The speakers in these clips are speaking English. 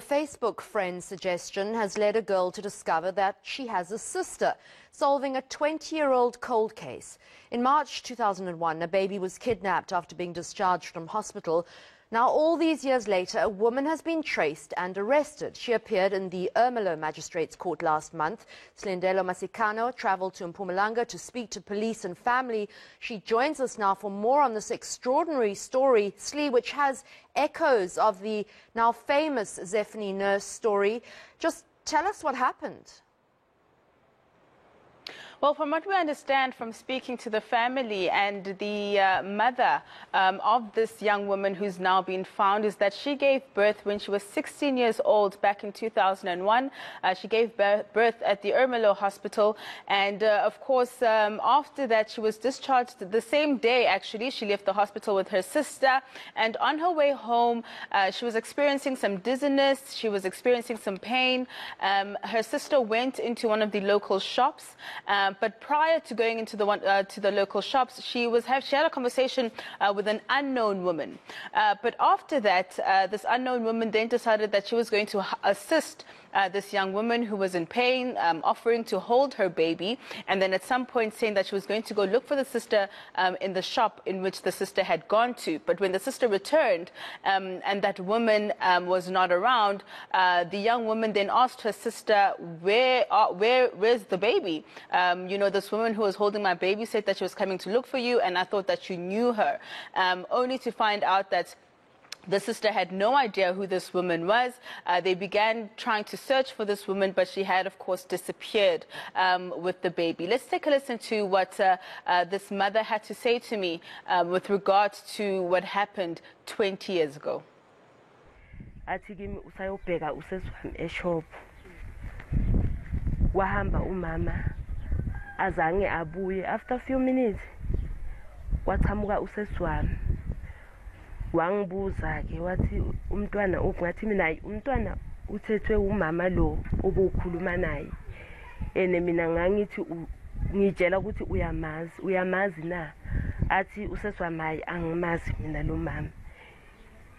Facebook friend's suggestion has led a girl to discover that she has a sister, solving a 20-year-old cold case. In March 2001, a baby was kidnapped after being discharged from hospital. Now, all these years later, a woman has been traced and arrested. She appeared in the Ermelo Magistrates Court last month. Slindelo Masikano travelled to Mpumalanga to speak to police and family. She joins us now for more on this extraordinary story, Slee, which has echoes of the now famous Zephany Nurse story. Just tell us what happened. Well, from what we understand from speaking to the family and the mother of this young woman who's now been found, is that she gave birth when she was 16 years old back in 2001. She gave birth at the Ermelo Hospital. And of course, after that, she was discharged the same day, actually. She left the hospital with her sister. And on her way home, she was experiencing some dizziness. She was experiencing some pain. Her sister went into one of the local shops. But prior to going into the local shops, she had a conversation with an unknown woman. But after that, this unknown woman then decided that she was going to assist this young woman who was in pain, offering to hold her baby, and then at some point saying that she was going to go look for the sister in the shop in which the sister had gone to. But when the sister returned and that woman was not around, the young woman then asked her sister, where's the baby? You know, this woman who was holding my baby said that she was coming to look for you, and I thought that you knew her, only to find out that the sister had no idea who this woman was. They began trying to search for this woman, but she had, of course, disappeared with the baby. Let's take a listen to what this mother had to say to me with regards to what happened 20 years ago. Wahamba umama azange abuye. After a few minutes wathamuka usesi wami wangibuza ke wathi umntwana ngathi mina umntwana uthethwe umama lo obukhuluma naye ene mina ngangithi ngitshela ukuthi uyamazi na, athi usesi wami hayi angimazi mina lo mama.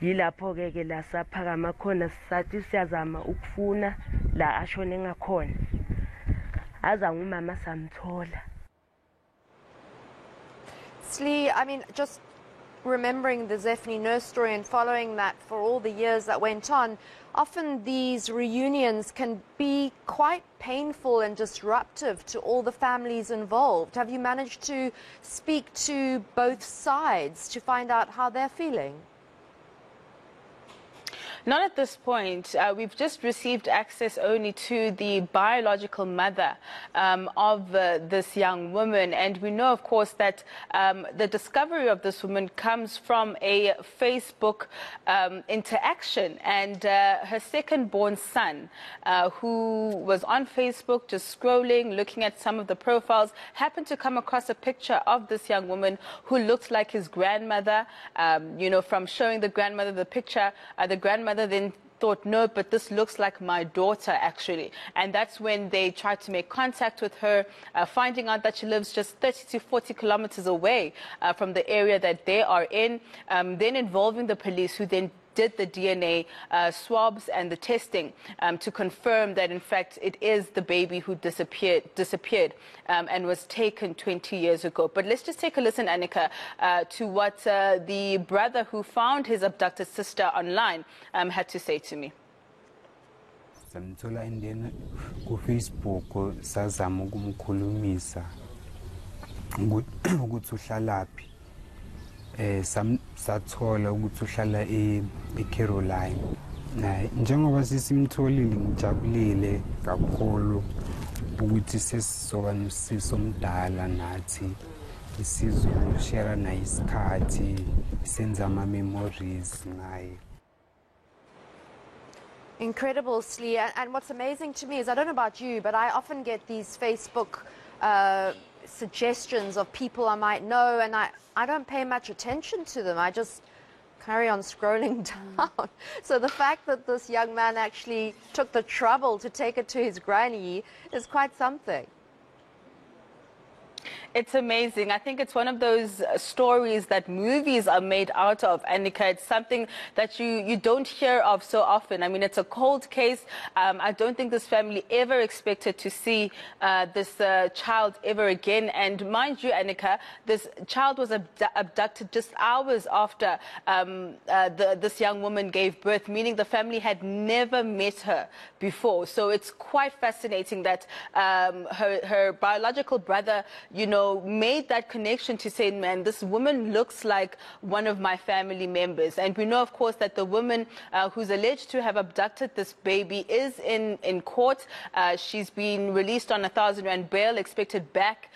Yilapho ke la saphakama khona sathi siyazama ukufuna la ashone ngakhona. Slee, I mean, just remembering the Zephany Nurse story and following that for all the years that went on, often these reunions can be quite painful and disruptive to all the families involved. Have you managed to speak to both sides to find out how they're feeling? Not at this point. We've just received access only to the biological mother of this young woman. And we know, of course, that the discovery of this woman comes from a Facebook interaction. And her second-born son, who was on Facebook just scrolling, looking at some of the profiles, happened to come across a picture of this young woman who looked like his grandmother. You know, from showing the grandmother the picture, the grandmother then thought, no, but this looks like my daughter, actually. And that's when they tried to make contact with her, finding out that she lives just 30 to 40 kilometers away from the area that they are in, then involving the police, who then did the DNA swabs and the testing to confirm that, in fact, it is the baby who disappeared and was taken 20 years ago. But let's just take a listen, Annika, to what the brother who found his abducted sister online had to say to me. Samthola indeni ku Facebook sazama ukumkhulumisa ukuthi uhlalaphi. Sathola ukuthi uhlala eCaroline. Njengoba sisimtholile ngijabulile kakhulu ukuthi sesizoba nosizo omdala nathi isizoshare naye isikhathi senza ama memories naye. Incredible, Slee. And what's amazing to me is, I don't know about you, but I often get these Facebook suggestions of people I might know, and I don't pay much attention to them. I just carry on scrolling down. So the fact that this young man actually took the trouble to take it to his granny is quite something. It's amazing. I think it's one of those stories that movies are made out of, Annika. It's something that you don't hear of so often. I mean, it's a cold case. I don't think this family ever expected to see this child ever again. And mind you, Annika, this child was abducted just hours after this young woman gave birth, meaning the family had never met her before. So it's quite fascinating that her biological brother, made that connection to say, man, this woman looks like one of my family members. And we know, of course, that the woman who's alleged to have abducted this baby is in court. She's been released on 1,000 rand bail, expected back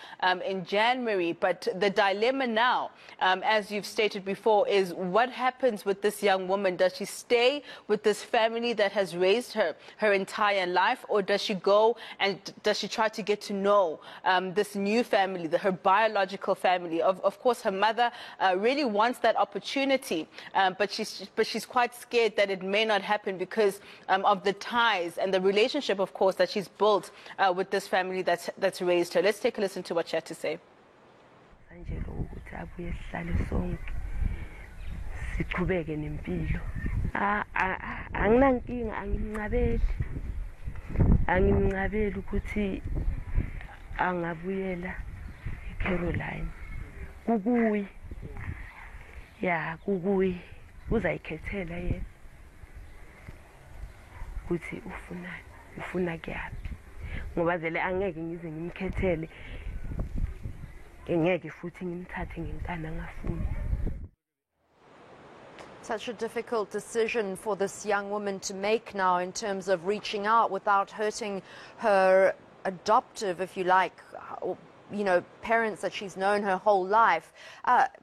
in January. But the dilemma now, as you've stated before, is what happens with this young woman? Does she stay with this family that has raised her entire life, or does she go and does she try to get to know this new family, her biological family? Of course, her mother really wants that opportunity, but she's quite scared that it may not happen because of the ties and the relationship, of course, that she's built with this family that's raised her. Let's take a listen to what she had to say. Siqhubeke nempilo. Anginankinga, angimncabeli ukuthi angabuyela eCaroline. Kukuyi. Ya, kukuyi. Uzayikhethela yena. Ukuthi ufunani, ufuna kuyaphi. Ngoba vele angeke ngize ngimkhethele. Engeke futhi ngimthathe ngenkani angafuni. Such a difficult decision for this young woman to make now in terms of reaching out without hurting her adoptive, if you like, parents that she's known her whole life.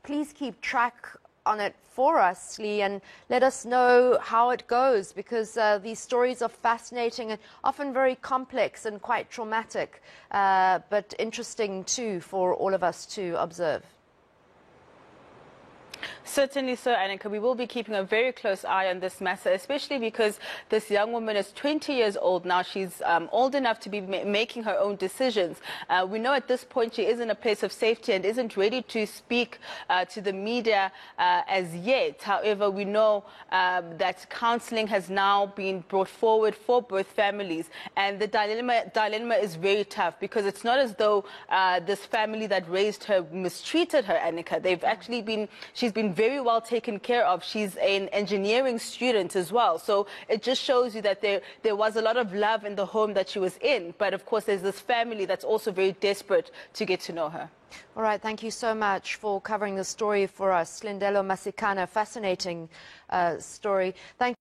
Please keep track on it for us, Lee, and let us know how it goes, because these stories are fascinating and often very complex and quite traumatic, but interesting too for all of us to observe. Certainly so, Annika. We will be keeping a very close eye on this matter, especially because this young woman is 20 years old now. She's old enough to be making her own decisions. We know at this point she is in a place of safety and isn't ready to speak to the media as yet. However, we know that counseling has now been brought forward for both families. And the dilemma is very tough, because it's not as though this family that raised her mistreated her, Annika. She's been very well taken care of. She's an engineering student as well. So it just shows you that there was a lot of love in the home that she was in. But of course, there's this family that's also very desperate to get to know her. All right, thank you so much for covering the story for us. Lindelo Masikana, fascinating story. Thank